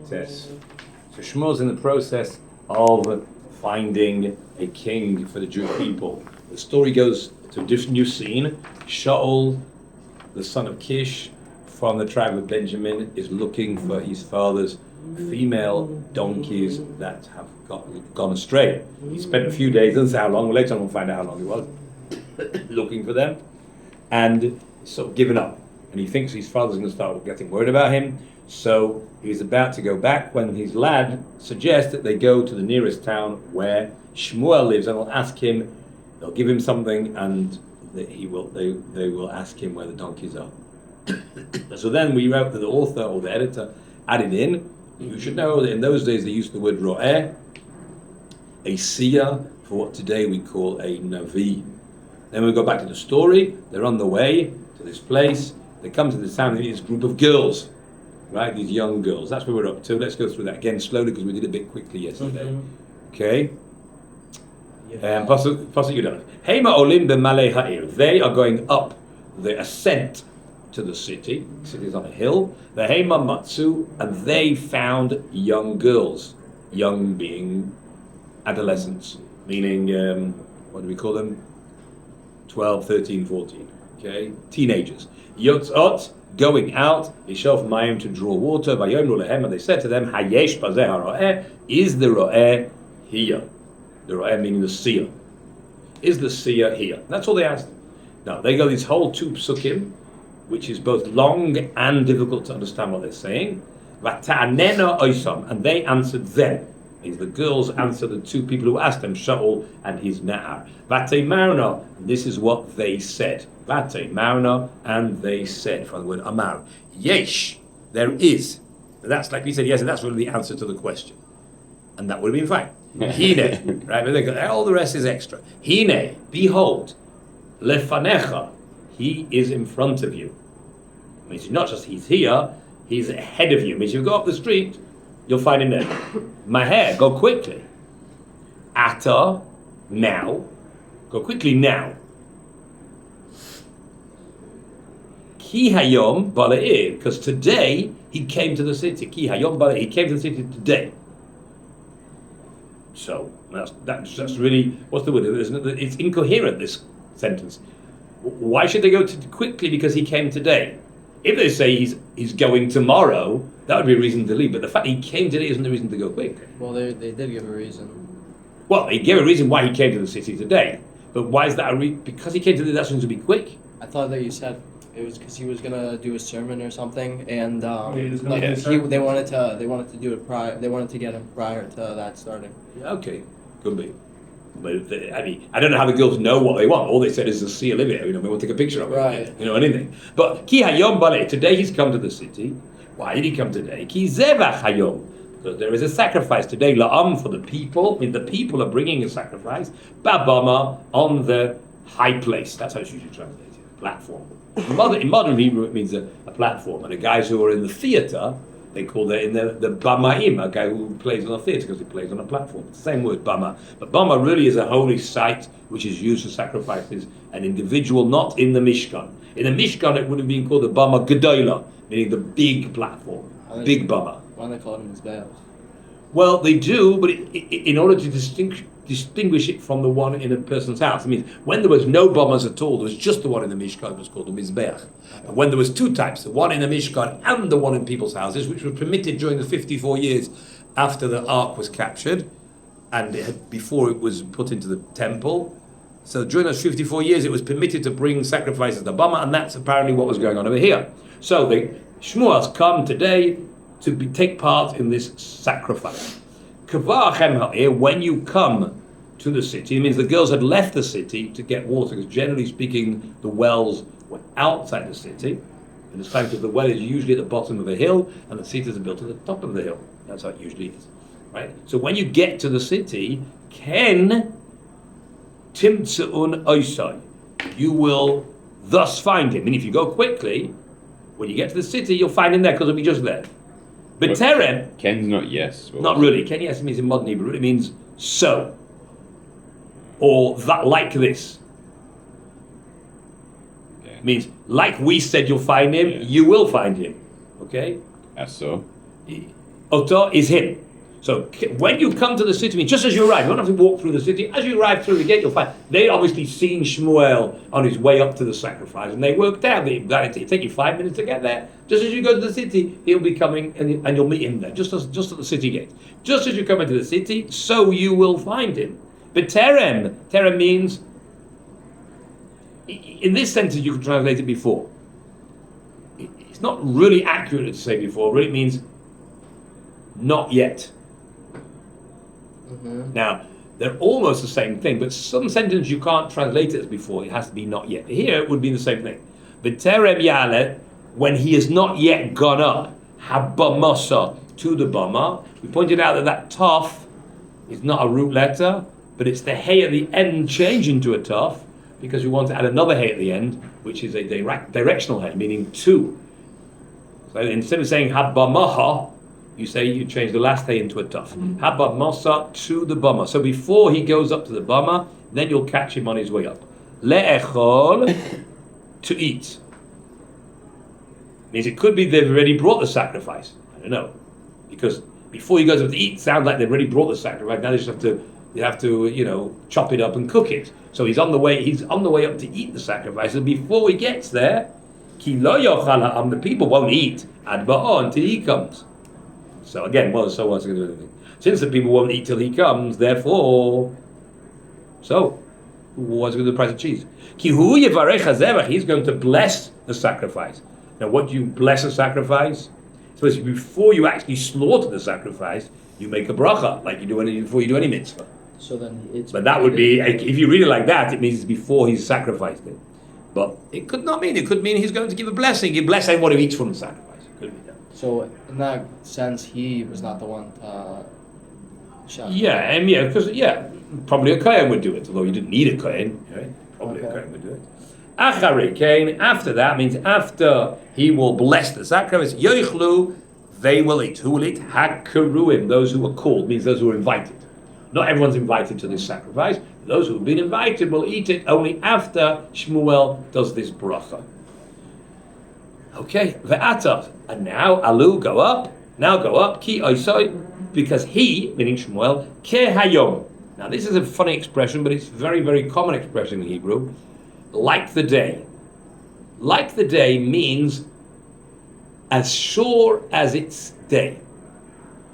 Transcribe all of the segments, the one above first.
Tes. So Shmuel's in the process of finding a king for the Jewish people. The story goes to a different new scene. Shaul, the son of Kish, from the tribe of Benjamin, is looking for his father's female donkeys that have gone astray. He spent a few days, doesn't say how long, later on we'll find out how long he was, looking for them, and sort of given up. And he thinks his father's going to start getting worried about him, so he's about to go back when his lad suggests that they go to the nearest town where Shmuel lives, and they'll ask him, they'll give him something, and they will ask him where the donkeys are. So then we wrote that the author or the editor added in, you should know that in those days they used the word ro'eh, a seer, for what today we call a navi. Then we go back to the story, they're on the way to this place, they come to this town, this group of girls, right, these young girls, that's what we're up to. Let's go through that again slowly because we did a bit quickly yesterday. Okay? Pasuk Yudan. Hema olim b'malei ha'ir. They are going up the ascent to the city. The city is on a hill. The Hema matzu, and they found young girls. Young being adolescents, meaning, what do we call them? 12, 13, 14. Okay? Teenagers. Yotzot, going out, Ishof Mayim, to draw water. Vayomru lehem, and they said to them, Hayesh bazeh ha'ro'eh, is the ro'eh here? The ro'eh meaning the seer. Is the seer here? That's all they asked. Now, they go these whole two psukim, which is both long and difficult to understand what they're saying. Vata'anena oisam, and they answered them. Means the girls answered the two people who asked them, Shaul and his na'ar. Vatei marna, this is what they said. Vatei marna, and they said, from the word amar. Yesh, there is. That's like we said, yes, and that's really the answer to the question. And that would have been fine. Hine, right? But they go, all the rest is extra. Hine, behold, lefanecha, he is in front of you. It means not just he's here, he's ahead of you. It means you go up the street, you'll find him there. Maher, go quickly. Ata, now. Go quickly now. Ki hayom bala'ir, because today he came to the city. Ki hayom bala'ir, he came to the city today. So that's really, what's the word? It's incoherent, this sentence. Why should they go quickly? Because he came today. If they say he's going tomorrow, that would be a reason to leave. But the fact he came today isn't a reason to go quick. Well, they did give a reason. Well, they gave a reason why he came to the city today. But why is that because he came today, that's going to be quick? I thought that you said it was because he was gonna do a sermon or something, and they wanted to do it prior. They wanted to get him prior to that starting. Okay, could be. But I don't know how the girls know what they want. All they said is to see Olivia. They want to take a picture of her. Right. Anything. But ki hayom balei. Today he's come to the city. Why did he come today? Ki zevach hayom. Because there is a sacrifice today, la'am, for the people. I mean, the people are bringing a sacrifice. Babama, on the high place. That's how it's usually translated. Platform. In modern Hebrew, it means a platform. And the guys who are in the theater, they call that in the bamaim, a guy who plays on a theater because he plays on a platform. It's the same word, bama. But bama really is a holy site which is used for sacrifices, an individual, not in the Mishkan. In the Mishkan, it would have been called the bama gedola, meaning the big platform, big bama. Why do they call it Mizbeach? Well, they do, but in order to distinguish it from the one in a person's house. I mean, when there was no bombers at all, there was just the one in the Mishkan, it was called the Mizbeach. And when there was two types, the one in the Mishkan and the one in people's houses, which was permitted during the 54 years after the Ark was captured, and before it was put into the temple. So during those 54 years, it was permitted to bring sacrifices to Bama, and that's apparently what was going on over here. So the Shmuel's come today to take part in this sacrifice. When you come to the city, it means the girls had left the city to get water, because generally speaking, the wells were outside the city. In this time, because the well is usually at the bottom of a hill, and the cities are built at the top of the hill. That's how it usually is, right? So when you get to the city, Ken Timtseun Oisai, you will thus find him. And if you go quickly, when you get to the city, you'll find him there, because he'll be just there. But Terem, Ken's not yes. Not really. Ken yes means in modern Hebrew, it means so. Or that, like this. Okay. It means like we said you'll find him, you will find him. Okay? As so? Oto is him. So when you come to the city, just as you arrive, you don't have to walk through the city. As you arrive through the gate, you'll find they'd obviously seen Shmuel on his way up to the sacrifice, and they worked out that it'll take you 5 minutes to get there. Just as you go to the city, he'll be coming, and you'll meet him there, just at the city gate. Just as you come into the city, so you will find him. But terem means, in this sentence, you can translate it before. It's not really accurate to say before. Really, it means not yet. Mm-hmm. Now, they're almost the same thing, but some sentence you can't translate it as before. It has to be not yet. Here, it would be the same thing. But terem yale, when he has not yet gone up, habamasa, to the bama. We pointed out that taf is not a root letter, but it's the hey at the end changing to a taf, because we want to add another hey at the end, which is a directional hey, meaning to. So instead of saying habamaha, you change the last hay into a tuf. Habba masa, to the bama. So before he goes up to the bama, then you'll catch him on his way up. Le'echol, to eat. Means it could be they've already brought the sacrifice. I don't know. Because before he goes up to eat, sounds like they've already brought the sacrifice. Now they just have to chop it up and cook it. So he's on the way up to eat the sacrifice. And before he gets there, ki lo yochal ha'am, the people won't eat ad ba'o until he comes. So again, what's he going to do anything? Since the people won't eat till he comes, therefore, what's he going to do the price of cheese? Kihu yevarech hazevach, he's going to bless the sacrifice. Now, what do you bless a sacrifice? So before you actually slaughter the sacrifice, you make a bracha, like you do before you do any mitzvah. So then it's. But that would be, if you read it like that, it means it's before he's sacrificed it. But it could not mean. It could mean he's going to give a blessing. You bless anyone who eats from the sacrifice. It could be that. So in that sense, he was not the one to shut. Yeah, because probably a kohen would do it, although you didn't need a kohen. Right? Probably a kohen would do it. Acharei kain, after that means after he will bless the sacrifice. Yoichlu, they will eat. Who will eat? Hakeruim, those who are called, means those who are invited. Not everyone's invited to this sacrifice. Those who have been invited will eat it only after Shmuel does this bracha. Okay, ve'ata, and now alu, go up, ki oisoi, because he, meaning Shmuel, ke hayom. Now this is a funny expression, but it's a very, very common expression in Hebrew. Like the day. Like the day means as sure as it's day.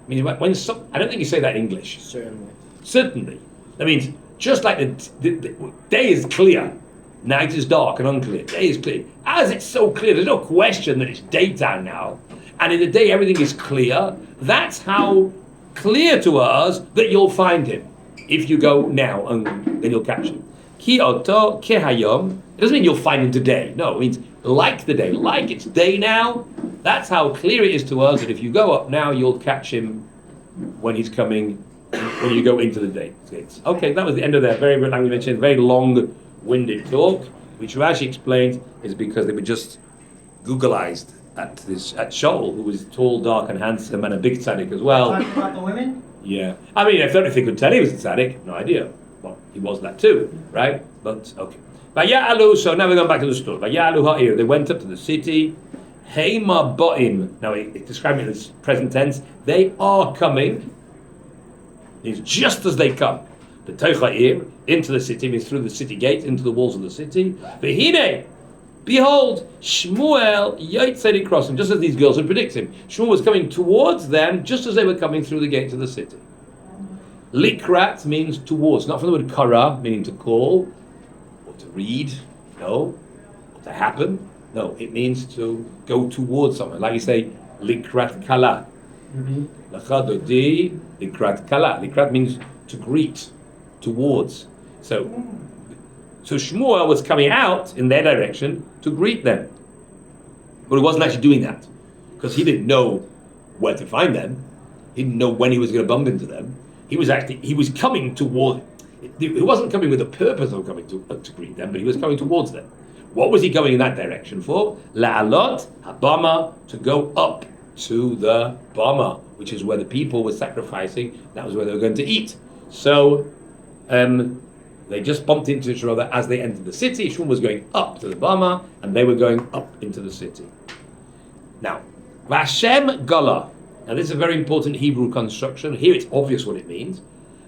I mean, I don't think you say that in English. Certainly. That means just like the day is clear, night is dark and unclear. Day is clear. As it's so clear, there's no question that it's daytime now. And in the day, everything is clear. That's how clear to us that you'll find him. If you go now, and then you'll catch him. Ki oto kehayom. It doesn't mean you'll find him today. No, it means like the day. Like it's day now. That's how clear it is to us that if you go up now, you'll catch him when he's coming, when you go into the day. Okay, that was the end of that very, like we mentioned, very long-winded talk, which Rashi explained is because they were just Googleized at Shaul, who was tall, dark, and handsome, and a big tzaddik as well. Talking about the women? Yeah. I mean, I don't know if they could tell he was a tzaddik. No idea. Well, he was that too, right? But, okay. So now we're going back to the story. They went up to the city. Heima bo'im. Now, it's describing it in the present tense. They are coming. It's just as they come. The Teicha'ir, into the city, means through the city gate, into the walls of the city. V'hine, behold, Shmuel yotzei crossing, just as these girls had predicted. Shmuel was coming towards them, just as they were coming through the gate of the city. Likrat means towards, not from the word kara, meaning to call, or to read, no, or to happen. No, it means to go towards something. Like you say, likrat kala. Lachadodi, likrat kala. Likrat means to greet, towards. So Shmuel was coming out in their direction to greet them. But he wasn't actually doing that, because he didn't know where to find them. He didn't know when he was going to bump into them. He was coming toward. He wasn't coming with the purpose of coming to greet them, but he was coming towards them. What was he going in that direction for? La'alot habama, to go up to the bama, which is where the people were sacrificing. That was where they were going to eat. So they just bumped into each other as they entered the city. Shmuel was going up to the bama, and they were going up into the city. Now, Vashem Gala, Now this is a very important Hebrew construction. Here it's obvious what it means,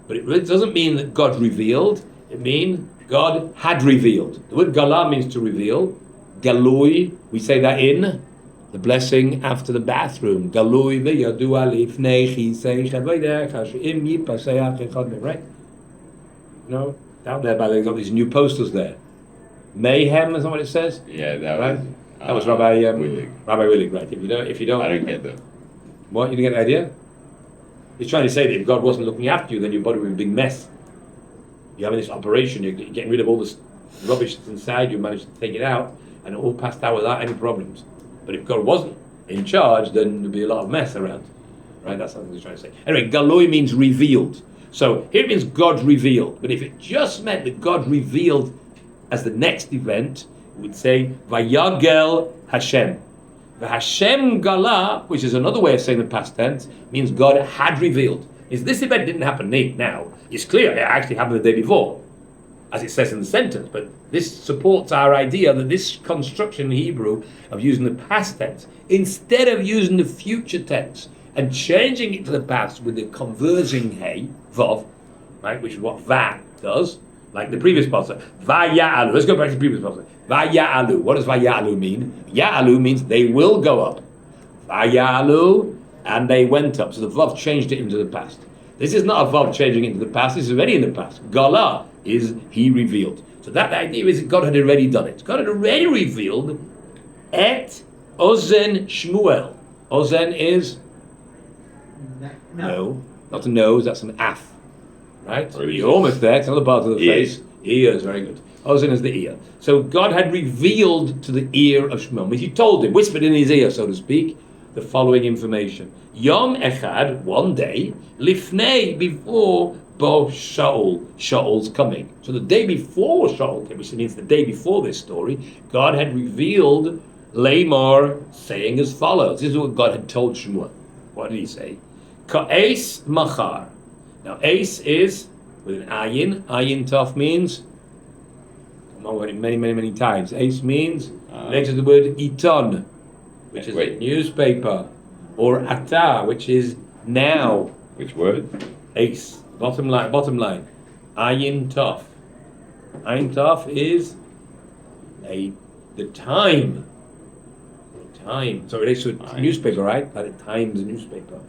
but it really doesn't mean that God revealed. It means God had revealed. The word Galah means to reveal. Galui, we say that in the blessing after the bathroom. Galui v'yadua lifnei chisei chavodecha she'im yipaseach echad, right? You know, down there, they've got these new posters there. Mayhem, is that what it says? Yeah, that Right? was. That was Rabbi Willig. Rabbi Willig, right? If you don't, I don't get that. what, you didn't get the idea? He's trying to say that if God wasn't looking after you, then your body would be a big mess. You're having this operation, you're getting rid of all this rubbish that's inside, you managed to take it out, and it all passed out without any problems. But if God wasn't in charge, then there'd be a lot of mess around. Right? That's what he's trying to say. Anyway, Galoi means revealed. So here it means God revealed. But if it just meant that God revealed as the next event, we would say Vayagel Hashem. The Hashem Gala, which is another way of saying the past tense, means God had revealed. Is this event didn't happen now? It's clear it actually happened the day before, as it says in the sentence. But this supports our idea that this construction in Hebrew of using the past tense instead of using the future tense and changing it to the past with the converging hey, vav, right, which is what va does. Like the previous passage, Vaya'alu. Let's go back to the previous passage. Vaya'alu. What does Vaya'alu mean? Ya'alu means they will go up. Vaya'alu, and they went up. So the Vav changed it into the past. This is not a Vav changing into the past. This is already in the past. Gala is he revealed. So that idea is that God had already done it. God had already revealed et ozen Shmuel. Ozen is no, not a nose. That's an af. Right? You're almost there. It's another part of the face. Ears, very good. Ozen is the ear. So God had revealed to the ear of Shmuel. He told him, whispered in his ear, so to speak, the following information. Yom Echad, one day, Lifnei, before Bo Shaul, Shaul's coming. So the day before Shaul came, which means the day before this story, God had revealed Lamar saying as follows. This is what God had told Shmuel. What did he say? Ka'es machar. Now, Aish is with an ayin. Ayin tov means, come on, many times. Aish means, next to the word iton, which is a newspaper, or ata, which is now. Which word? Aish, bottom line. Ayin tov. Ayin tov is the time. The time. So it relates to a newspaper, right? Like the Times newspaper.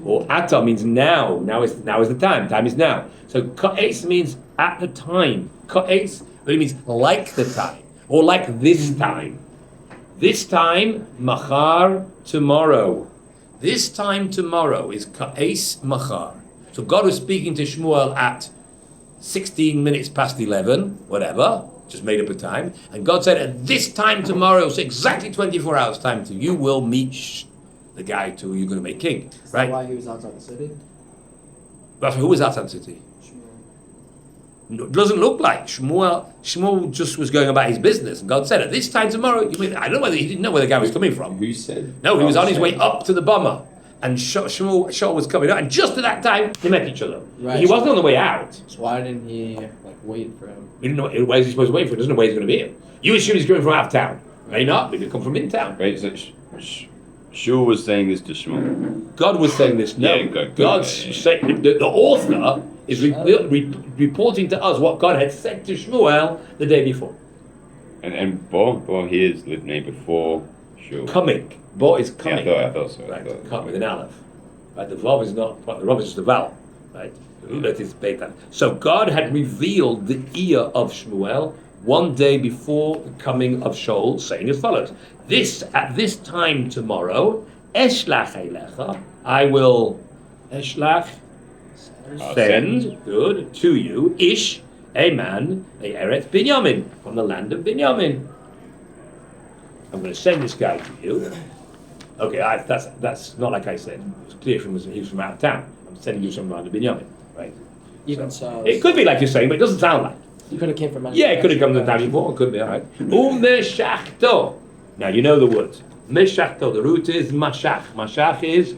Or ata means now. Now is the time. Time is now. So ka'es means at the time. Ka'es really means like the time, or like this time. This time, machar, tomorrow. This time tomorrow is ka'es machar. So God was speaking to Shmuel at 16 minutes past 11, whatever, just made up a time. And God said, at this time tomorrow, so exactly 24 hours time to you will meet the guy to you're going to make king, Is right? that why he was outside the city? That's who was outside the city? No, it doesn't look like Shmuel just was going about his business, and God said, "At this time tomorrow." I don't know whether he didn't know where the guy was coming from. Who said? No, he was on his way up to the bomber, and Shaul was coming out, and just at that time they met each other. Right. He wasn't on the way out. So why didn't he wait for him? He didn't know where he's supposed to wait for. He doesn't know where he's going to be. You assume he's coming from out of town. May not. Maybe come from in town. Right, so Shul was saying this to Shmuel. God was saying this. No, Yeah, God's saying the author is reporting to us what God had said to Shmuel the day before. And Bo here is Livnei before Shul. Coming. Bo is coming. Yeah, I thought so. Right, come with an aleph. Right, the vav is not. The vav is just a vowel. Right. That is beta. So God had revealed the ear of Shmuel one day before the coming of Shaul, saying as follows: at this time tomorrow, eshlach elecha, I will eshlach send good to you ish a man a eret Binyamin from the land of Binyamin. I'm going to send this guy to you. Okay, that's not like I said. It's clear from he was from out of town. I'm sending you from the land of Binyamin, right? Even so, It could be like you're saying, but it doesn't sound like. he could have came from. Yeah, it could have come the time before. It could be, all right. Umeshachto. Now you know the words. Meshachto. The root is mashach. Mashach is.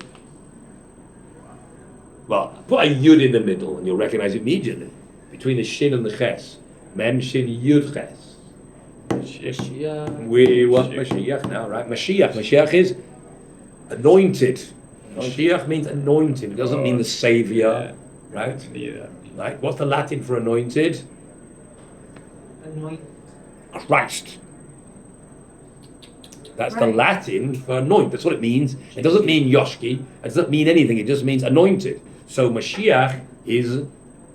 Well, put a yud in the middle, and you'll recognize it immediately between the shin and the ches. Mem shin yud ches. Mashiach. We want Mashiach now, right? Mashiach. Mashiach is anointed. Mashiach means anointed. It doesn't mean the savior, right? Yeah. Right? What's the Latin for anointed? Anoint. Christ. That's the Latin for anoint. That's what it means. It doesn't mean Yoshki. It doesn't mean anything. It just means anointed. So Mashiach is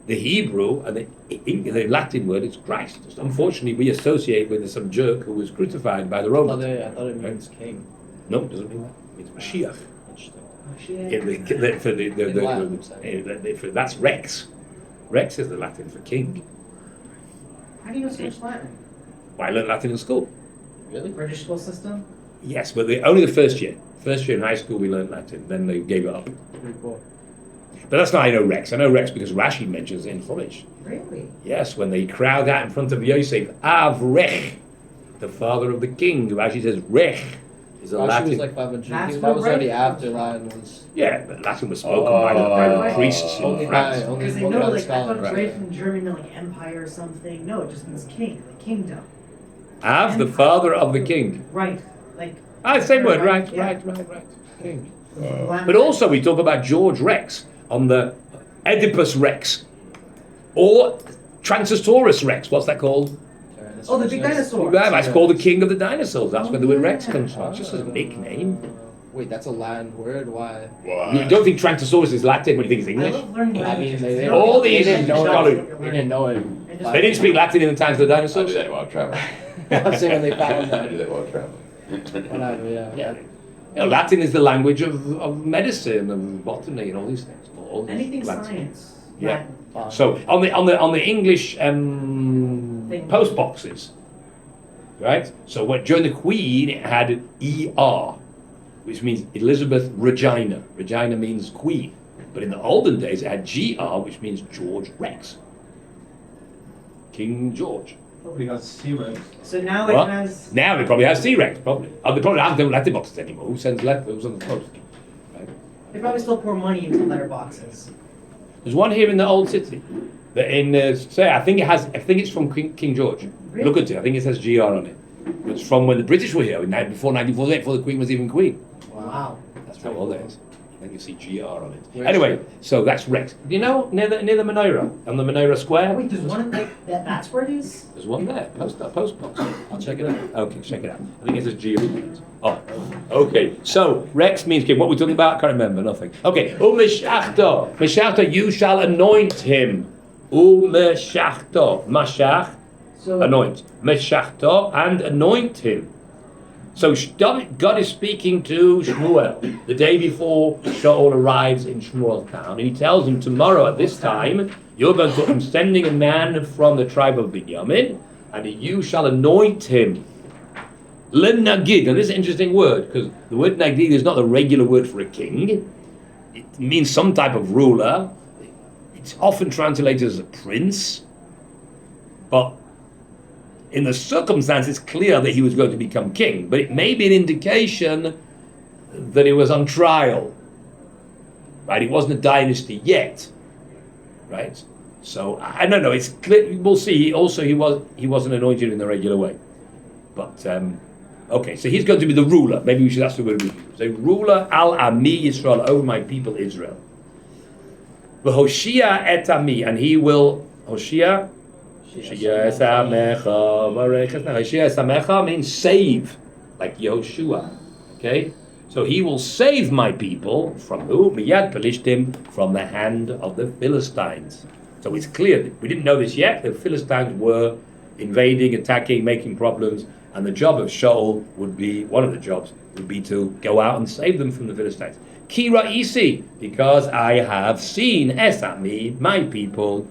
the Hebrew, and the Latin word is Christ. Just unfortunately, we associate with some jerk who was crucified by the Romans. I thought it means king. No, it doesn't mean that. It means Mashiach. That's Rex. Rex is the Latin for king. How do you know so much Latin? Well, I learned Latin in school. Really? British school system? Yes, but only the first year. First year in high school we learned Latin. Then they gave it up. Pretty cool. But that's not how I know Rex. I know Rex because Rashi mentions it in Chumash. Really? Yes, when they crowd out in front of Yosef, Avrech, the father of the king. Rashi says Rech is a Rashi Latin. was like 500. That's That what was already Reich after was. Latin was. Yeah, but Latin was spoken by the priests Only in by France. only Because they spoken know, by the like, I thought scholars. right from German meant like empire or something. No, it just means king, like kingdom. Av, the father of the king. Right. Like. Same word, right, Yeah. right. King. Latin. But also we talk about George Rex on the Oedipus Rex. Or Transosaurus Rex, what's that called? Oh, the big dinosaur. Yeah, it's called the king of the dinosaurs. That's where the word Rex comes from. It's just a nickname. Wait, that's a Latin word? Why? You don't think Transosaurus is Latin when you think it's I English? love learning I mean, languages. they All they these didn't know scholars- it. They didn't know it. They didn't speak Latin in the times of the I dinosaurs? do that while traveling. I'm saying when they found I do that. that while traveling. Whatever, yeah. Yeah. You know, Latin is the language of medicine and botany and all these things. All these Anything Latin. science. Yeah. Latin. Fine. So on the English post boxes, right? So during the Queen it had ER, which means Elizabeth Regina. Regina means Queen. But in the olden days it had GR, which means George Rex. King George. Probably got C-Rex. So now What? it has. Now it probably has T-Rex, probably. They probably have no letter boxes anymore. Who sends letters on the post? Right? They probably still pour money into letter boxes. There's one here in the old city. That I think it's from King George. Really? Look at it. I think it says GR on it. It's from when the British were here before 1948, before the Queen was even Queen. Wow. That's how old it is. I think you see GR on it. Where's Anyway, it? so that's Rex. Do you know near the menorah on the menorah square? Wait, there's one like that's where it is? There's one there. Post box. I'll check it out. Okay, check it out. I think it says GR on it. Oh, okay. So Rex means king. What we're talking about? I can't remember. Nothing. Okay. Umeshachto. Meshachto. You shall anoint him. Umeshachto. Mashach. So Anoint. Meshachto and anoint him. So God is speaking to Shmuel the day before Shaul arrives in Shmuel town, and he tells him tomorrow at this time I'm sending a man from the tribe of Binyamin, and you shall anoint him. Nagid. Now this is an interesting word because the word nagid is not the regular word for a king. It means some type of ruler. It's often translated as a prince, but in the circumstance, it's clear that he was going to become king, but it may be an indication that he was on trial. Right? It wasn't a dynasty yet. Right? So I don't know. It's clear. We'll see. He wasn't anointed in the regular way. But okay, so he's going to be the ruler. Maybe that's the word we use. The ruler al ami Yisrael, over my people Israel. V'hoshia et ami, and he will Hoshia. Shiur Samecha means save, like Yehoshua. Okay? So he will save my people from who? Miyad Pelishtim, from the hand of the Philistines. So it's clear that we didn't know this yet. The Philistines were invading, attacking, making problems, and the job of Shaul one of the jobs would be to go out and save them from the Philistines. Kira isi, because I have seen Esami, my people.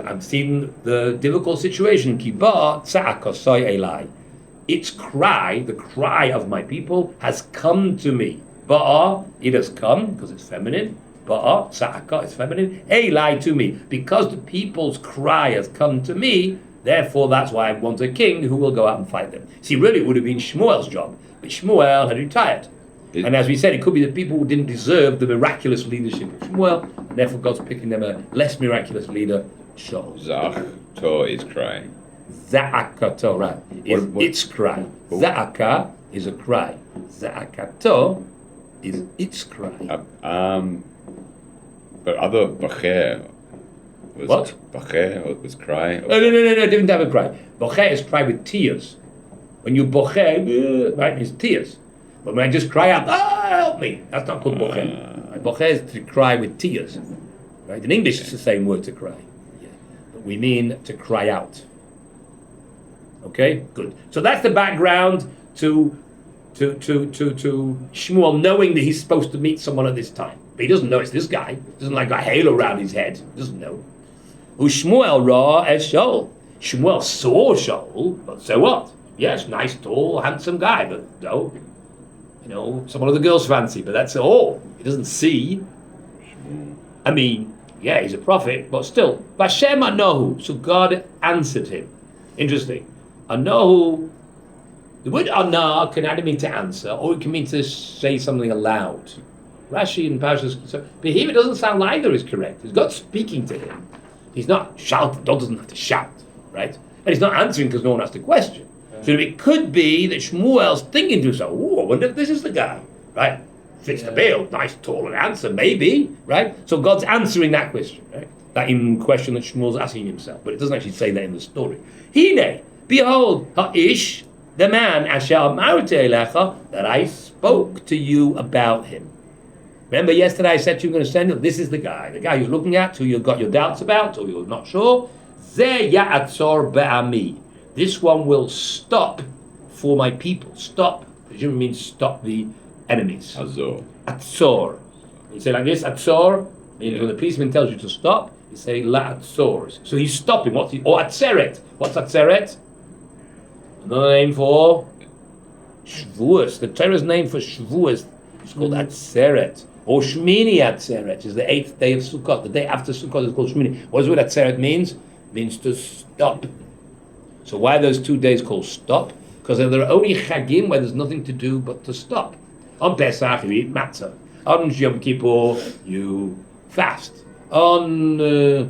I've seen the difficult situation. Its cry, the cry of my people, has come to me. Ba'a, it has come, because it's feminine. Ba'a, tza'aka, it's feminine. Eli, to me. Because the people's cry has come to me, therefore that's why I want a king who will go out and fight them. See, really it would have been Shmuel's job. But Shmuel had retired. And as we said, it could be that people who didn't deserve the miraculous leadership of Shmuel, and therefore God's picking them a less miraculous leader, Shaul. Zach, to is cry. Za'akato, right? Its cry. Za'aka is a cry. Za'akato is its cry. But other Bacher was What? Bacher was cry. No, didn't have a cry. Bocher is cry with tears. When you bocher, right, means tears. But when I just cry out, help me, that's not called bocher. Bocher is to cry with tears. Right? In English, it's the same word to cry. Yeah. But we mean to cry out. Okay, good. So that's the background to Shmuel knowing that he's supposed to meet someone at this time. But he doesn't know it's this guy. He doesn't like a halo around his head. He doesn't know. Shmuel ra es Shaul. Shmuel saw Shaul, but so what? Yes, nice, tall, handsome guy, but no, some of the girls fancy, but that's all. He doesn't see. I mean, yeah, he's a prophet, but still. Vashem Anohu. So God answered him. Interesting. Anohu, the word Anah can either mean to answer, or it can mean to say something aloud. Rashi and Parshas, but here it doesn't sound like either is correct. It's God speaking to him. He's not shouting. God doesn't have to shout, right? And he's not answering because no one asked a question. So it could be that Shmuel's thinking to himself, I wonder if this is the guy, right? Fits the bill, nice, tall, and answer, maybe, right? So God's answering that question, right? That in question that Shmuel's asking himself, but it doesn't actually say that in the story. Hine, behold, Aish, the man, Asher Amarti Elecha, that I spoke to you about him. Remember yesterday I said to you, I'm going to send you, this is the guy you're looking at, who you've got your doubts about, or you're not sure. Ze ya'atzor be'ami. This one will stop for my people. Stop, presumably means stop the enemies. Azor. Atzor. You say like this, Atzor, meaning when the policeman tells you to stop, you say La Atzor. So he's stopping. Or Atzeret. What's Atzeret? Another name for Shavuos. The Torah's name for Shavuos is called Atzeret. Or Shmini Atzeret is the 8th day of Sukkot. The day after Sukkot is called Shmini. What does what Atzeret means? It means to stop. So why are those 2 days called stop? Because there are only chagim where there's nothing to do but to stop. On Pesach you eat matzah. On Yom Kippur you fast. On Rosh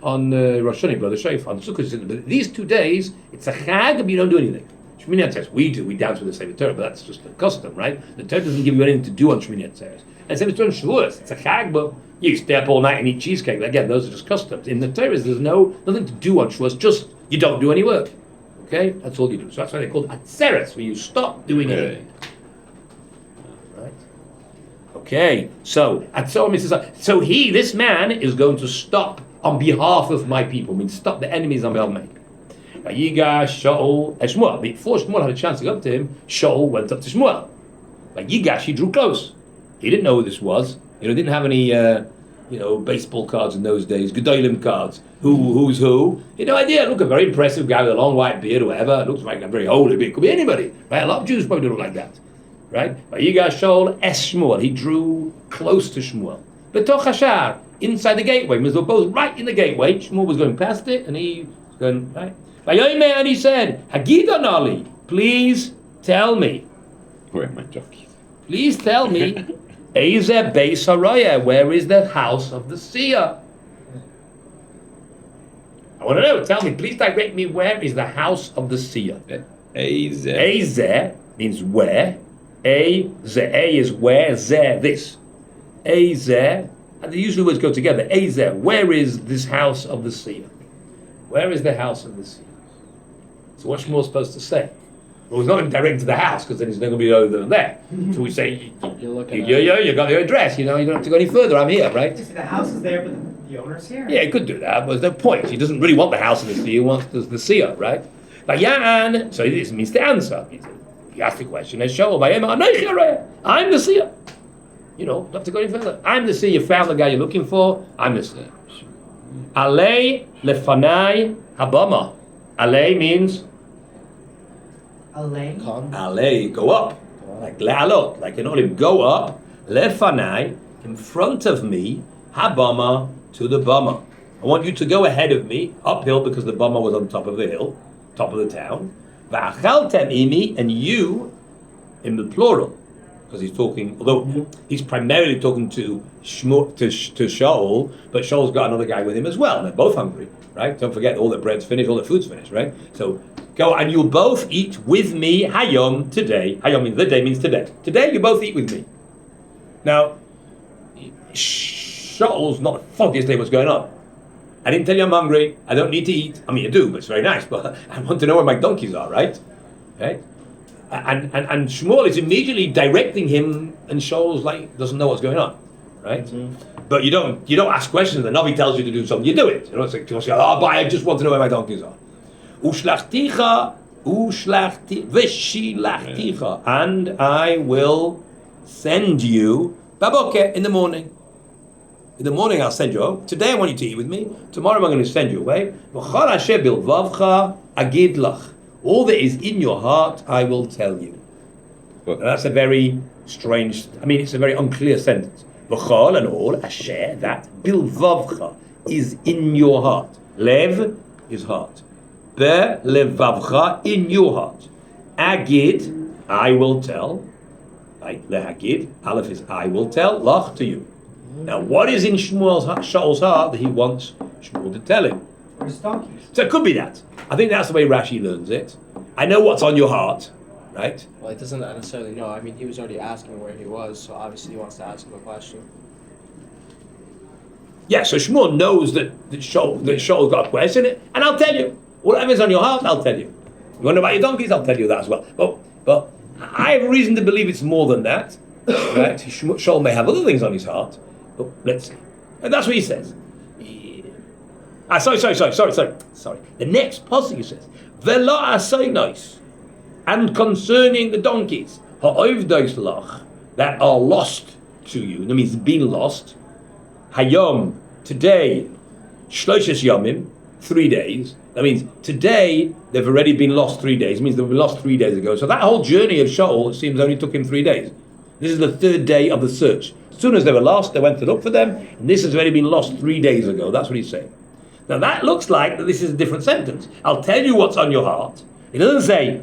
Hashanah you blow the shofar. On Sukkot, but these 2 days it's a chag but you don't do anything. Shmini Atzeres, we do. We dance with the Sefer Torah, but that's just a custom, right? The Torah doesn't give you anything to do on Shmini Atzeres. And Sefer Torah Shavuos, it's a chag, but you stay up all night and eat cheesecake. Again, those are just customs. In the Torah, there's nothing to do on Shavuos. Just you don't do any work. Okay, that's all you do. So that's why they're called Atzeres, where you stop doing anything. Right? Okay. So this man is going to stop on behalf of my people. I mean, stop the enemies on behalf of my people. Yigash, Shaul, and Shmuel. Before Shmuel had a chance to go up to him, Shaul went up to Shmuel. Like Yigash, he drew close. He didn't know who this was. Didn't have any, baseball cards in those days, Gedolim cards. Who's who? He had no idea. Look, a very impressive guy with a long white beard or whatever. Looks like a very holy beard. Could be anybody. Right? A lot of Jews probably look like that. Right? Yigash, Shaul, Shmuel. He drew close to Shmuel. Betoch Hashar, inside the gateway. They were both right in the gateway. Shmuel was going past it, and he was going, right? And he said, Hagidon Ali, please tell me. Where are my jockeys? Please tell me, Ezer Beis Haraya, where is the house of the seer? I want to know, tell me, please direct me, where is the house of the seer? Ezer. Ezer means where. Ezer, A is where, Zer, this. Ezer, and the usual words go together. Ezer, where is this house of the seer? Where is the house of the seer? So what's Shmuel supposed to say? Well, he's not going to direct to the house because then he's not going to be over there. So we say, you got your address. You don't have to go any further. I'm here, right? The house is there, but the owner's here. Yeah, he could do that, but there's no point. He doesn't really want the house of the seer. He wants the seer, right? But so this means to answer. He asked the question. I'm the seer. Don't have to go any further. I'm the seer. You found the guy you're looking for. I'm the seer. Alei lefanai habama. Alei means alei, go up. Like le'alot, like an olim, go up. Lefanai, in front of me, habama, to the bama. I want you to go ahead of me, uphill because the bama was on top of the hill, top of the town. Va'achaltem imi, and you, in the plural, because he's talking, although he's primarily talking to Shaul, but Shaul's got another guy with him as well. They're both hungry, right? Don't forget, all their bread's finished, all their food's finished, right? So go and you'll both eat with me hayom today. Hayom means the day means today. Today you both eat with me. Now, Shaul's not the foggiest thing what's going on. I didn't tell you I'm hungry. I don't need to eat. I mean, I do, but it's very nice. But I want to know where my donkeys are, right? Right? And Shmuel is immediately directing him, and Shaul's like doesn't know what's going on, right? Mm-hmm. But you don't ask questions. The Navi tells you to do something, you do it. You know, it's like, but I just want to know where my donkeys are. And I will send you baboke in the morning. In the morning I'll send you home. Today I want you to eat with me. Tomorrow I'm going to send you away. All that is in your heart, I will tell you. Now, that's a very strange, it's a very unclear sentence. V'chol and all, asher, that, bilvavcha, is in your heart. Lev is heart. Be-levavcha, in your heart. Agid, I will tell. Right, lehagid, aleph is I will tell, lach, to you. Now, what is in Shaul's heart that he wants Shmuel to tell him? Or his donkeys. So it could be that. I think that's the way Rashi learns it. I know what's on your heart, right? Well, he doesn't necessarily know. I mean, he was already asking where he was, so obviously he wants to ask him a question. Yeah, so Shmuel knows that Shaul's got a question, and I'll tell you. Whatever's on your heart, I'll tell you. You want to know about your donkeys? I'll tell you that as well. But I have reason to believe it's more than that, right? Shaul may have other things on his heart, but let's see. And that's what he says. Sorry. The next passage says, Velo asaynos, and concerning the donkeys, ha'ovdos lach, that are lost to you. That means been lost. Hayom, today, shloshes yomim, 3 days. That means today they've already been lost 3 days. It means they've been lost 3 days ago. So that whole journey of Shaul, it seems, only took him 3 days. This is the 3rd day of the search. As soon as they were lost, they went to look for them, and this has already been lost 3 days ago. That's what he's saying. Now that looks like that this is a different sentence. I'll tell you what's on your heart. It doesn't say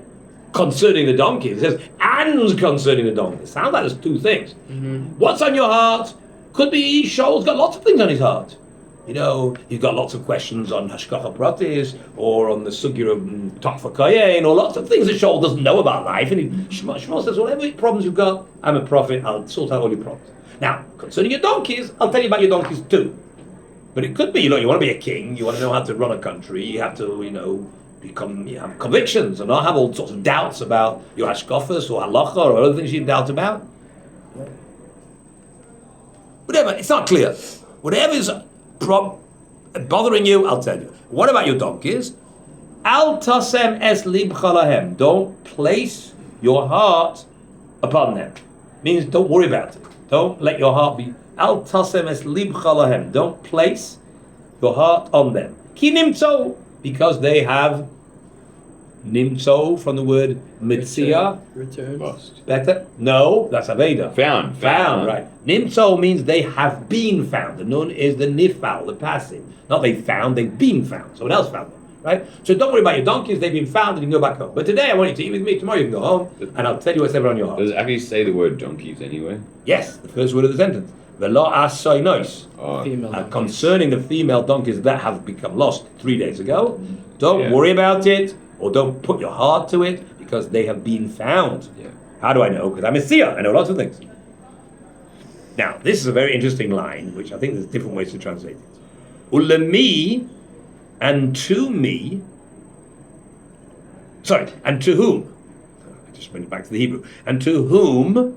concerning the donkey. It says and concerning the donkey. It sounds like there's 2 things. Mm-hmm. What's on your heart? Could be Shaul's got lots of things on his heart. You know, he's got lots of questions on Hashkacha Pratis or on the Sugya of Tokfa Kayin or lots of things that Shaul doesn't know about life. And Shmuel says, whatever problems you've got, I'm a prophet, I'll sort out all your problems. Now, concerning your donkeys, I'll tell you about your donkeys too. But it could be, you want to be a king, you want to know how to run a country, you have to, you have convictions and not have all sorts of doubts about your hashkafas or halacha or other things you doubt about. Whatever, it's not clear. Whatever's bothering you, I'll tell you. What about your donkeys? Al tasem es libcha lahem. Don't place your heart upon them. Means don't worry about it. Don't let your heart be. Al tasem es libcha lahem. Don't place your heart on them. Ki nimtzo, because they have nimtzo from the word mitzia. Return. Lost. Better? No, that's aveda. Found. Right. Nimtzo means they have been found. The nun is the nifal, the passive. Not they found, they've been found. Someone else found them. Right? So don't worry about your donkeys, they've been found and you can go back home. But today I want you to eat with me, tomorrow you can go home, and I'll tell you what's ever on your heart. Does it actually say the word donkeys anyway? Yes, the first word of the sentence. Velo asaynos. Female Concerning the female donkeys that have become lost 3 days ago, don't worry about it, or don't put your heart to it, because they have been found. Yeah. How do I know? Because I'm a seer, I know lots of things. Now, this is a very interesting line, which I think there's different ways to translate it. Ulemi, and to me, and to whom? I just went back to the Hebrew. And to whom,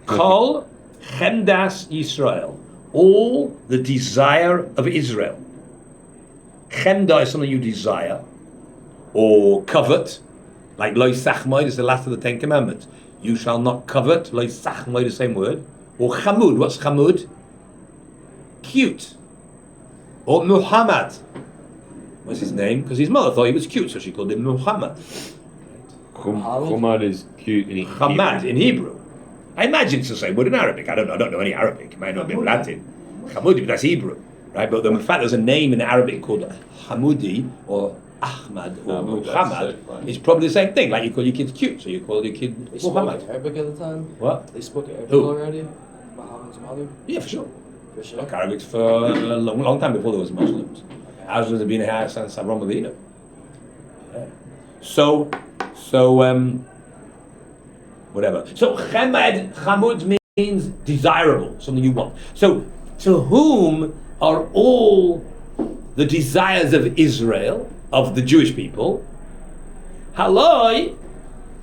Kol Chemdas Yisrael, all the desire of Israel. Chemda is something you desire, or covet, like Lo Sachmoid is the last of the 10 Commandments. You shall not covet, Lo Sachmoid, the same word. Or Chamud, what's Chamud? Cute. Or Muhammad. What's his name? Because his mother thought he was cute, so she called him Muhammad. Chumad is cute in Hamad in Hebrew. I imagine it's the same word in Arabic. I don't know any Arabic. It might not be Latin. Hamudi, but that's Hebrew, right? But the fact there's a name in Arabic called Hamudi or Ahmad or Muhammad is probably the same thing. Like you call your kids cute, so you call your kid They spoke Muhammad. Arabic at the time? What? They spoke Arabic Who? already? Muhammad's mother? Yeah, for sure. For sure. Spoke Arabic for a long time before there was Muslims. Ours would have been here since Avram Avinu. Yeah. So, whatever. So Chamud means means desirable, something you want. So, to whom are all the desires of Israel, of the Jewish people? Haloi,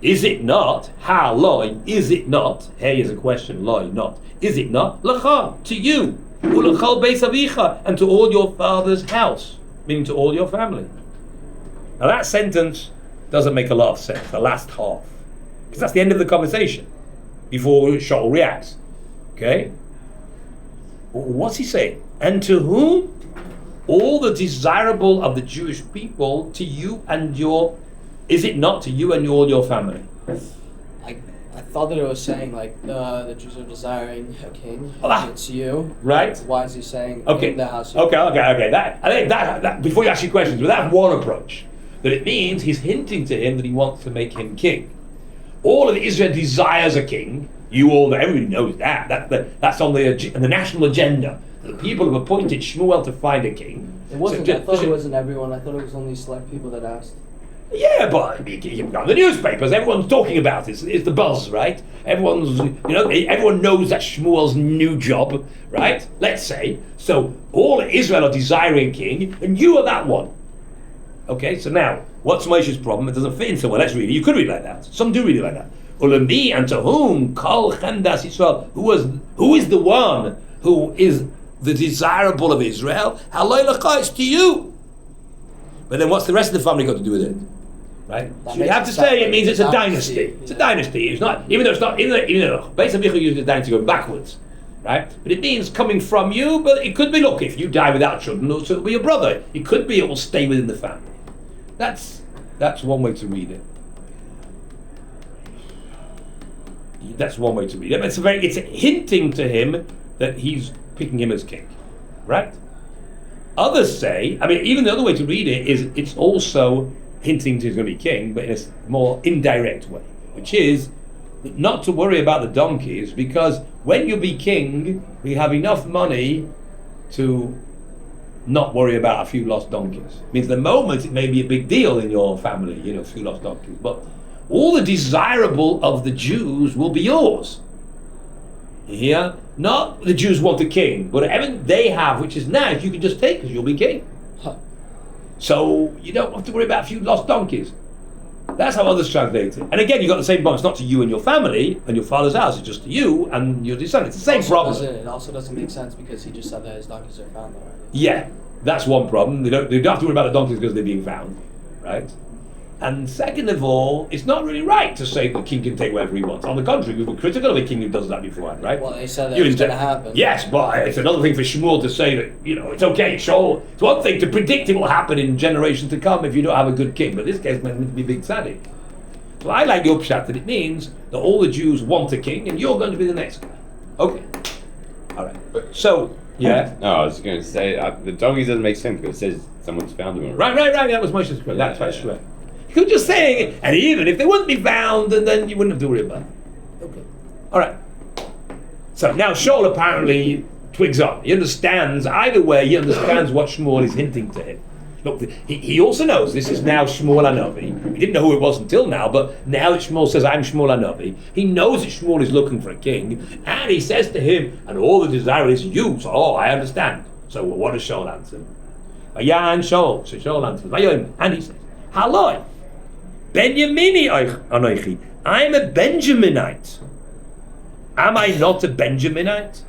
is it not? Haloi, is it not? Hey is a question, loi, not. Is it not? Lacha, to you. Ulachal beis avicha, and to all your father's house, meaning to all your family. Now that sentence doesn't make a lot of sense, the last half. Because that's the end of the conversation, before Shaul reacts. Okay? What's he saying? And to whom? All the desirable of the Jewish people, to you and your, is it not to you and all your family? I thought that it was saying like the Jews are desiring a king. It's you. Right. Why is he saying okay. in the house? Okay. That, I think that before you ask your questions, but that's one approach. That it means he's hinting to him that he wants to make him king. All of Israel desires a king. You all know, everybody knows that. That's on the national agenda. The people have appointed Shmuel to find a king. It wasn't. I thought it wasn't everyone. I thought it was only select people that asked. Yeah, but you've got the newspapers. Everyone's talking about it. It's the buzz, right? Everyone knows that Shmuel's new job, right? Let's say so. All Israel are desiring king, and you are that one. Okay, so now what's Moshe's problem? It doesn't fit in so well. Let's read it. You could read it like that. Some do read it like that. Ulami, and to whom kol chendas Yisrael? Who is the one who is the desirable of Israel? Haloi lecha, it's to you. But then what's the rest of the family got to do with it? Right? So you have to say it means it's a dynasty. It's a dynasty. It's not, even though Beis Avicha uses dynasty going backwards, right? But it means coming from you. But it could be, look, if you die without children, also it'll be your brother. It could be it will stay within the family. That's one way to read it. That's one way to read it. It's hinting to him that he's picking him as king, right? Others say, even the other way to read it is it's also hinting to he's going to be king, but in a more indirect way, which is not to worry about the donkeys, because when you be king, we have enough money to not worry about a few lost donkeys. It means the moment it may be a big deal in your family, a few lost donkeys, but all the desirable of the Jews will be yours. Here, not the Jews want a king, but everything they have, which is nice, you can just take because you'll be king. So you don't have to worry about a few lost donkeys. That's how others translate it. And again, you've got the same problem. It's not to you and your family and your father's house. It's just to you and your descendants. It's the same problem. It also doesn't make sense because he just said that his donkeys are found already. Yeah, that's one problem. They don't have to worry about the donkeys because they're being found, right? And second of all, it's not really right to say the king can take whatever he wants. On the contrary, we were critical of a king who does that beforehand, right? Well, they said that it's going to happen. Yes, but it's another thing for Shmuel to say that, it's okay, Shaul. It's one thing to predict it will happen in generations to come if you don't have a good king, but in this case, man, it would be big tzaddik. So I like the upshot that it means that all the Jews want a king and you're going to be the next guy. Okay. All right. So, yeah. No, I was going to say, the donkeys doesn't make sense because it says someone's found them already. Right. That was Moshe's question. That's right. You're just saying it, and even if they wouldn't be found, and then you wouldn't have to worry about it. Okay. All right. So now Shaul apparently twigs on. He understands, either way, he understands what Shmuel is hinting to him. Look, he also knows this is now Shmuel HaNavi. He didn't know who it was until now, but now that Shmuel says, I'm Shmuel HaNavi, he knows that Shmuel is looking for a king, and he says to him, and all the desire is you. So, I understand. So what does Shaul answer? Vayan Shaul. So Shaul answers, and he says, Haloi. Benjamini anoichi. I'm a Benjaminite. Am I not a Benjaminite?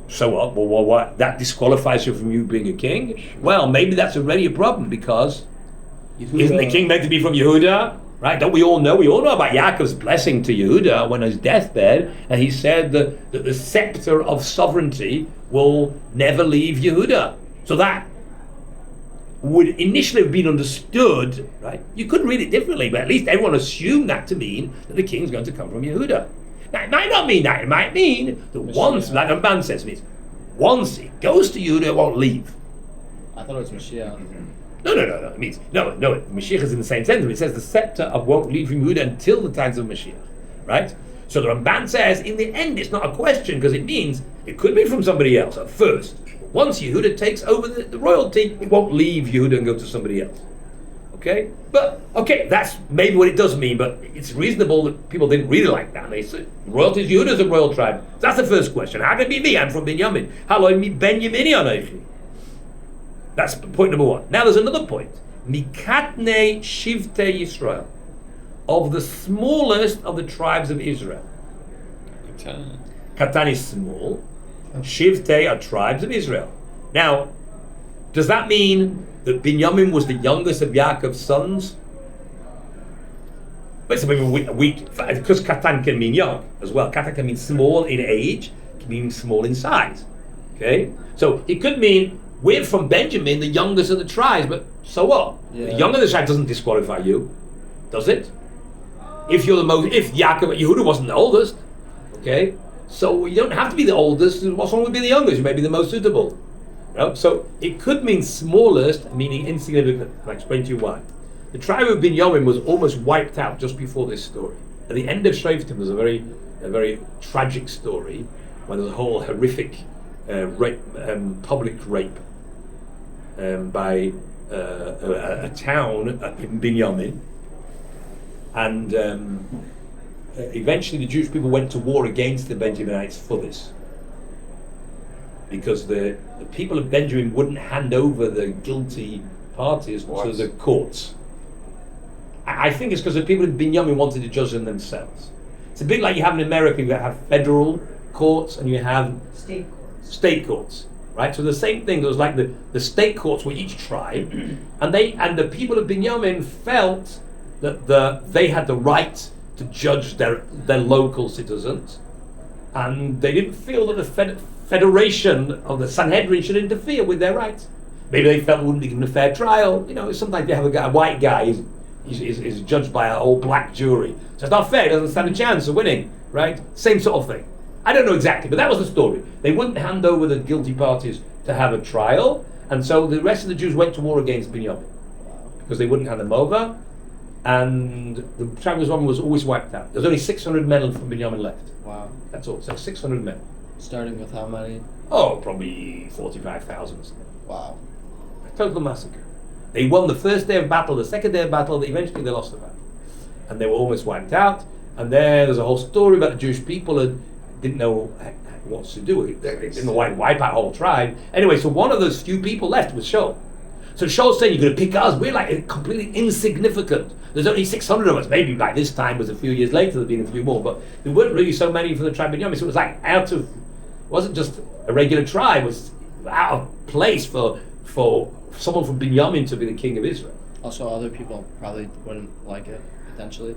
So what? Well, what? That disqualifies you from you being a king? Well, maybe that's already a problem because isn't the king meant to be from Yehuda? Right? Don't we all know? We all know about Yaakov's blessing to Yehuda when his deathbed, and he said that the scepter of sovereignty will never leave Yehuda. So that would initially have been understood, right? You could read it differently, but at least everyone assumed that to mean that the king's going to come from Yehuda. Now, it might not mean that. It might mean that once, like a man says, once it goes to Yehuda, it won't leave. I thought it was Mashiach. No. It means, no, Mashiach is in the same sentence. It says the scepter of won't leave from Yehuda until the times of Mashiach, right? So the Ramban says, in the end, it's not a question, because it means it could be from somebody else at first. Once Yehuda takes over the royalty, it won't leave Yehuda and go to somebody else. Okay? But, okay, that's maybe what it does mean, but it's reasonable that people didn't really like that. They said, royalty is Yehuda's a royal tribe. That's the first question. How can it be me? I'm from Binyamin. How do I meet Benjamini Anochi? That's point number one. Now there's another point. Mikatne Shivte Yisrael. Of the smallest of the tribes of Israel. Katan is small. Shivte are tribes of Israel. Now, does that mean that Binyamin was the youngest of Yaakov's sons? But it's because Katan can mean young as well. Katan can mean small in age, can mean small in size. Okay? So it could mean we're from Benjamin, the youngest of the tribes, but so what? Yeah. The younger of the tribe doesn't disqualify you, does it? If you're the most, if Yehuda wasn't the oldest, okay? So you don't have to be the oldest. What's wrong with being the youngest? You may be the most suitable. You know? So it could mean smallest, meaning insignificant. I'll explain to you why. The tribe of Binyamin was almost wiped out just before this story. At the end of Shoftim, there's a very tragic story where there's a whole horrific public rape by a town in Binyamin, and eventually the Jewish people went to war against the Benjaminites for this, because the people of Benjamin wouldn't hand over the guilty parties to the courts. I think it's because the people in Binyamin wanted to judge them themselves. It's a bit like you have in America. You have federal courts and you have state courts, right? So the same thing. There was like the state courts were each tribe, and the people of Binyamin felt that they had the right to judge their local citizens, and they didn't feel that the federation of the Sanhedrin should interfere with their rights. Maybe they felt it wouldn't be given a fair trial. You know, sometimes they have a white guy is judged by an old black jury. So it's not fair. He doesn't stand a chance of winning, right? Same sort of thing. I don't know exactly, but that was the story. They wouldn't hand over the guilty parties to have a trial, and so the rest of the Jews went to war against Binyamin because they wouldn't hand them over, and the tribe of Binyamin was always wiped out. There's only 600 men from Binyamin left. Wow. That's all. So 600 men. Starting with how many? Oh, probably 45,000 or something. Wow. A total massacre. They won the first day of battle, the second day of battle, eventually they lost the battle. And they were almost wiped out. And there's a whole story about the Jewish people who didn't know what to do. They didn't know why to wipe out a whole tribe. Anyway, so one of those few people left was Shaul. So Shaul's saying, you're going to pick us? We're like completely insignificant. There's only 600 of us. Maybe by this time was a few years later, there'd been a few more. But there weren't really so many for the tribe of Binyamin. So it was like it wasn't just a regular tribe. It was out of place for someone from Binyamin to be the king of Israel. Also, other people probably wouldn't like it, potentially.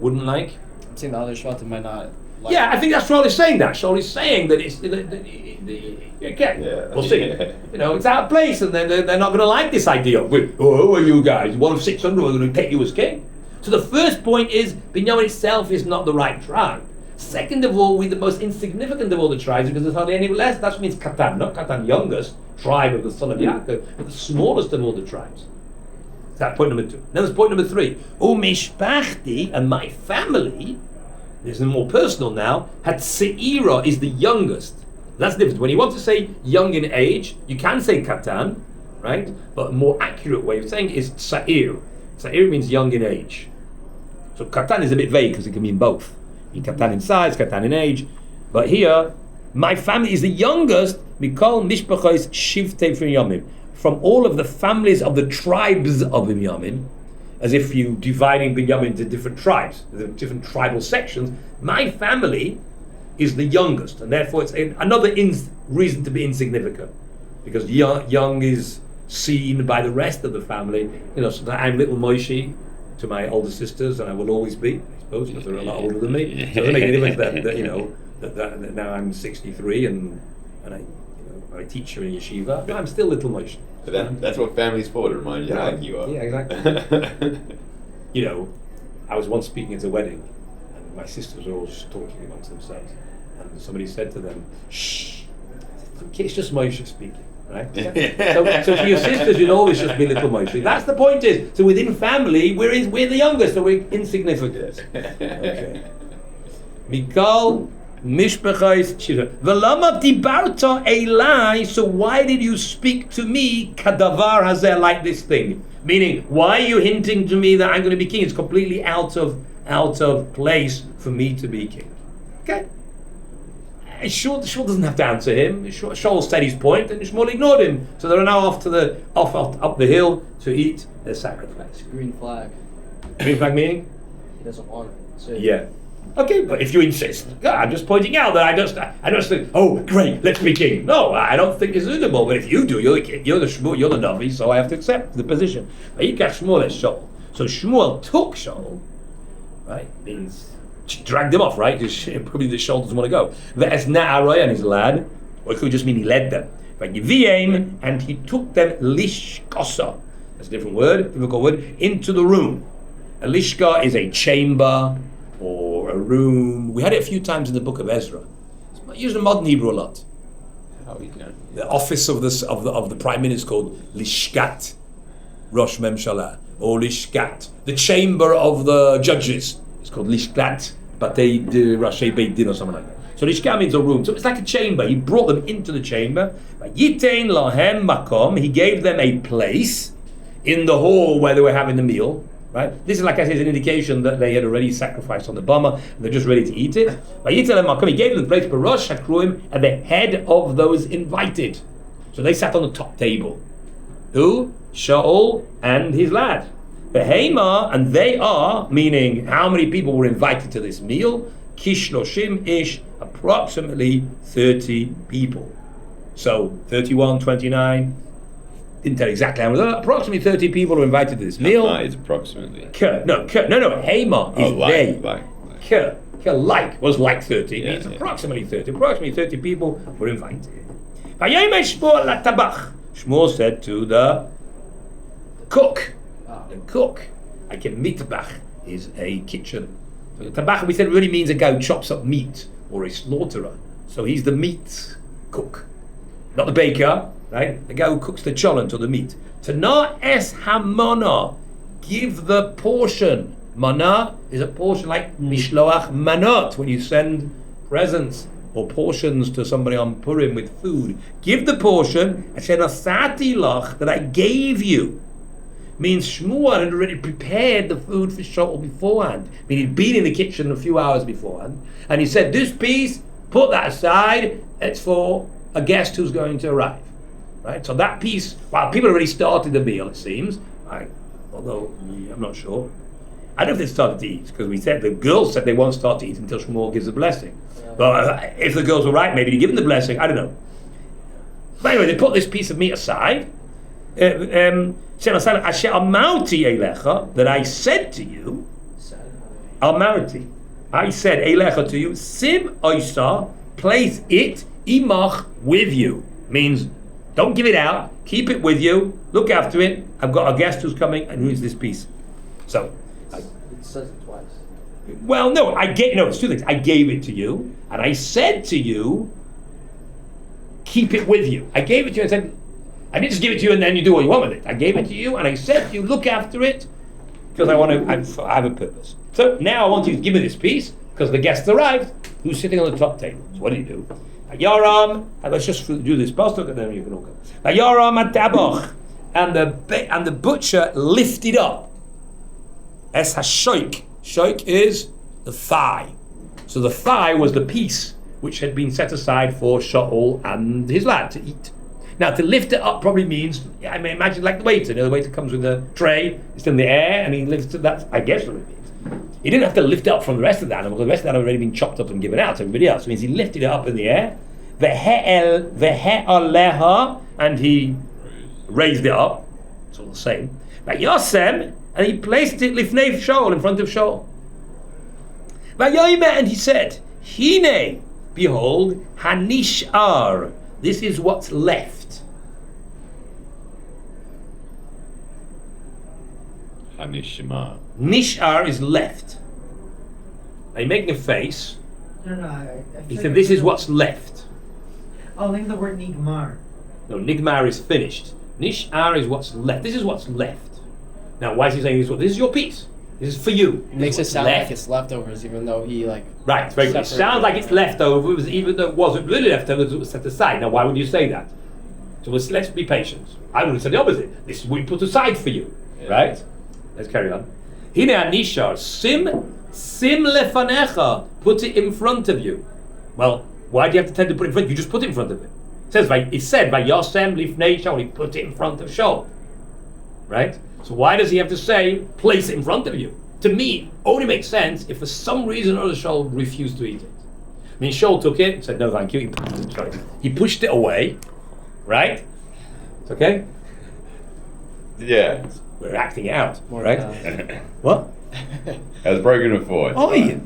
Wouldn't like? I'm saying the other Shvatim might not like Yeah, I think that's Shaul is saying that. Shaul is saying that it's we'll see. You know, it's out of place, and they're not going to like this idea. Who are you guys? One of 600 are going to take you as king. So the first point is Binyamin itself is not the right tribe. Second of all, we're the most insignificant of all the tribes because there's hardly any less. That means Katan, not Katan, youngest tribe of the son of Yaakov, but the smallest of all the tribes. That's point number 2. Then there's point number 3. Mishpachti, and my family, this is more personal now, Hatseira is the youngest. That's the difference. When you want to say young in age, you can say Katan, right? But a more accurate way of saying it is Tsair. Tsair means young in age. So Katan is a bit vague because it can mean both. Katan in size, Katan in age. But here, my family is the youngest, Mikol Mishpachos Shivtei Binyamin. From all of the families of the tribes of Binyamin, as if you dividing Binyamin into different tribes, the different tribal sections, my family is the youngest, and therefore it's another reason to be insignificant, because young is seen by the rest of the family. You know, so I'm little Moshe to my older sisters, and I will always be, I suppose, because they're a lot older than me. So it doesn't make any difference that now I'm 63 and I teach her in yeshiva. I'm still little Moshe. But that's what family's for, to remind you how young you are. Yeah, exactly. You know, I was once speaking at a wedding, and my sisters were all just talking amongst themselves, and somebody said to them, "Shh, it's just Moshe speaking." Right? So for your sisters, you'll always just be little Moshe. That's the point. Is so within family, we're the youngest, so we're insignificant. Okay. Mikal Mishpachais Shiur. V'lama dibarta elai. So why did you speak to me kadavar hazeh, like this thing? Meaning, why are you hinting to me that I'm going to be king? It's completely out of place for me to be king. Okay. Shaul doesn't have to answer him. Shaul said his point, and Shmuel ignored him. So they're now off up the hill to eat their sacrifice. Green flag. Green flag meaning? He doesn't want it. So Yeah. Okay, but if you insist, I'm just pointing out that I don't think, oh, great, let's be king. No, I don't think it's suitable. But if you do, you're the king, you're the Shmuel, you're the Navi, so I have to accept the position. But you got Shmuel as Shaul. So Shmuel took Shaul, right? Means dragged him off, right? Because probably the Shaul doesn't want to go. Ve'es na'aroy, and his lad, or it could just mean he led them. But Yiviem, and he took them lishkosa. That's a different word, difficult word, into the room. A lishka is a chamber or a room. We had it a few times in the Book of Ezra. It's used in modern Hebrew a lot. How we can. The office of the prime minister is called lishkat Rosh Memshalah, or lishkat. The chamber of the judges is called lishkat Batei de Rashi Beit Din or something like that. So lishkat means a room. So it's like a chamber. He brought them into the chamber. Yitain lahem makom. He gave them a place in the hall where they were having the meal. Right? This is, like I said, an indication that they had already sacrificed on the bama and they're just ready to eat it. He gave them the place Barosh Hakruim at the head of those invited. So they sat on the top table. Who? Shaul and his lad. Behema, and they are, meaning how many people were invited to this meal? Kishloshim ish, approximately 30 people. So 31, 29. Didn't tell exactly how many. Approximately 30 people were invited to this meal. It's approximately. No. Hema is they. Like was like 30. Yeah, Means approximately 30. Approximately 30 people were invited. Shmuel said to the cook. The cook. Like a mitbach is a kitchen. So tabach, we said, really means a guy who chops up meat or a slaughterer. So he's the meat cook, not the baker. Right? The guy who cooks the cholent or the meat. Tanach es hamana, give the portion. Mana is a portion like mishloach manot, when you send presents or portions to somebody on Purim with food. Give the portion, asher nasati lach, that I gave you. Means Shmuel had already prepared the food for Shaul beforehand. I mean, he'd been in the kitchen a few hours beforehand, and he said, this piece, put that aside, it's for a guest who's going to arrive. Right, so that piece, well, people already started the meal, it seems. Right? Although I'm not sure. I don't know if they started to eat, because we said the girls said they won't start to eat until Shmuel gives the blessing. But if the girls were right, maybe to give them the blessing. I don't know. But anyway, they put this piece of meat aside. That I said to you, Almarti, I said Eilecha to you, Sim Oisa, place it imach with you. Means, don't give it out. Keep it with you. Look after it. I've got a guest who's coming, and who's this piece? So, it says it twice. Well, no. It's two things. I gave it to you, and I said to you, keep it with you. I gave it to you. I said, I didn't just give it to you, and then you do what you want with it. I gave it to you, and I said to you, look after it, because I have a purpose. So now I want you to give me this piece, because the guest arrived, who's sitting on the top table. So what do you do? Yaram, let's just do this pasuk and then you can all go. Yaram adabach, and the butcher lifted up. Es hashoik. Shoik is the thigh. So the thigh was the piece which had been set aside for Shaul and his lad to eat. Now to lift it up probably means, I mean, imagine like the waiter. The waiter comes with a tray, it's in the air, and he lifts it. That's, I guess, what it means. He didn't have to lift it up from the rest of the animal, because the rest of the animal had already been chopped up and given out to everybody else. It means he lifted it up in the air, ve'aleha, and he raised it up. It's all the same. Vayosem, and he placed it lifnei Shaul, in front of Shaul. Vayoyme, and he said, Hine, behold, hanishar, this is what's left. Hanishma. Nishar is left. Now you're making a face. No. He said, this is what's left. Oh, think of the word nigmar. No, nigmar is finished. Nishar is what's left. This is what's left. Now, why is he saying this? Well, this is your piece. This is for you. It makes it This is sound left. like it's leftovers, even though he like. Right, it's very good. It sounds like it's leftovers, even though it wasn't really leftovers, it was set aside. Now, why would you say that? So let's be patient. I would have said the opposite. This is what we put aside for you, right? Let's carry on. Hine anishar, sim lefanecha, put it in front of you. Well, why do you have to tend to put it in front? You just put it in front of him. It said, Vayosem lifnei Shaul, he put it in front of Shaul. Right? So why does he have to say, place it in front of you? To me, only makes sense if for some reason or other Shaul refused to eat it. I mean, Shaul took it and said, no thank you. He pushed it away, right? It's okay? Yeah. We're acting it out, More right? What? I was broken before. Oh, yeah.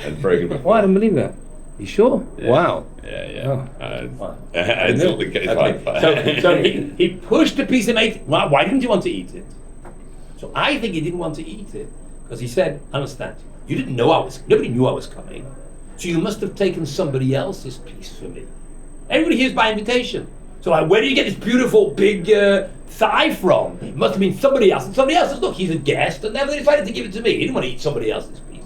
I was broken before. Why? I don't believe that. You sure? Yeah. Wow. Yeah. Oh. I thought the case Okay. So he pushed a piece of meat. Why didn't you want to eat it? So I think he didn't want to eat it because he said, understand, you didn't know nobody knew I was coming. So you must have taken somebody else's piece for me. Everybody here's by invitation. So where do you get this beautiful big thigh from? It must have been somebody else. And somebody else says, look, he's a guest, and they decided to give it to me. He didn't want to eat somebody else's piece.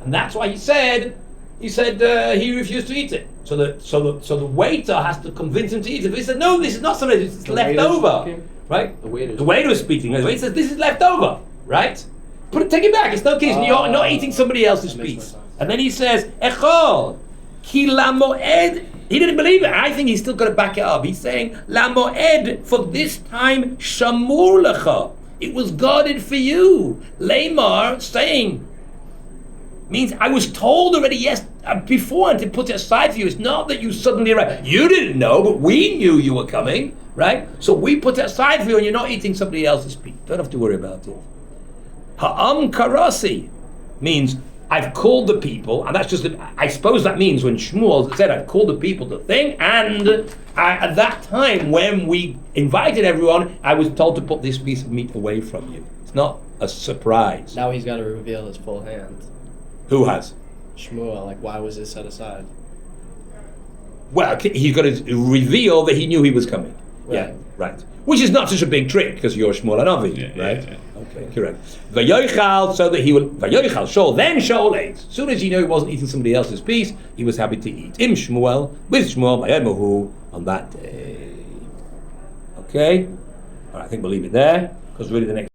And that's why he said he refused to eat it. So the waiter has to convince him to eat it. But he said, no, this is not something, it's left over. Right? The waiter is speaking. The waiter says, this is left over. Right? Take it back. It's no case. You're not eating somebody else's piece. And then he says, Echol, ki la moed. He didn't believe it. I think he's still got to back it up. He's saying, la moed, for this time, shamur lecha. It was guarded for you. Lamar saying, means I was told already before to put it aside for you. It's not that you suddenly arrived. You didn't know, but we knew you were coming, right? So we put it aside for you, and you're not eating somebody else's piece. Don't have to worry about it. Ha'am karasi means I've called the people, and that's just, I suppose that means when Shmuel said I've called the people to think, and at that time when we invited everyone, I was told to put this piece of meat away from you. It's not a surprise. Now he's got to reveal his full hand. Who has? Shmuel, like why was it set aside? Well, he's got to reveal that he knew he was coming. Right. Yeah, right. Which is not such a big trick because you're Shmuel HaNavi, right? Yeah. Okay, correct. Vayochal, so that he will. Vayochal, Shaul. Then Shaul ate. As soon as he knew he wasn't eating somebody else's piece, he was happy to eat. Im Shmuel, with Shmuel, Vayomahu, on that day. Okay? All right, I think we'll leave it there because really the next.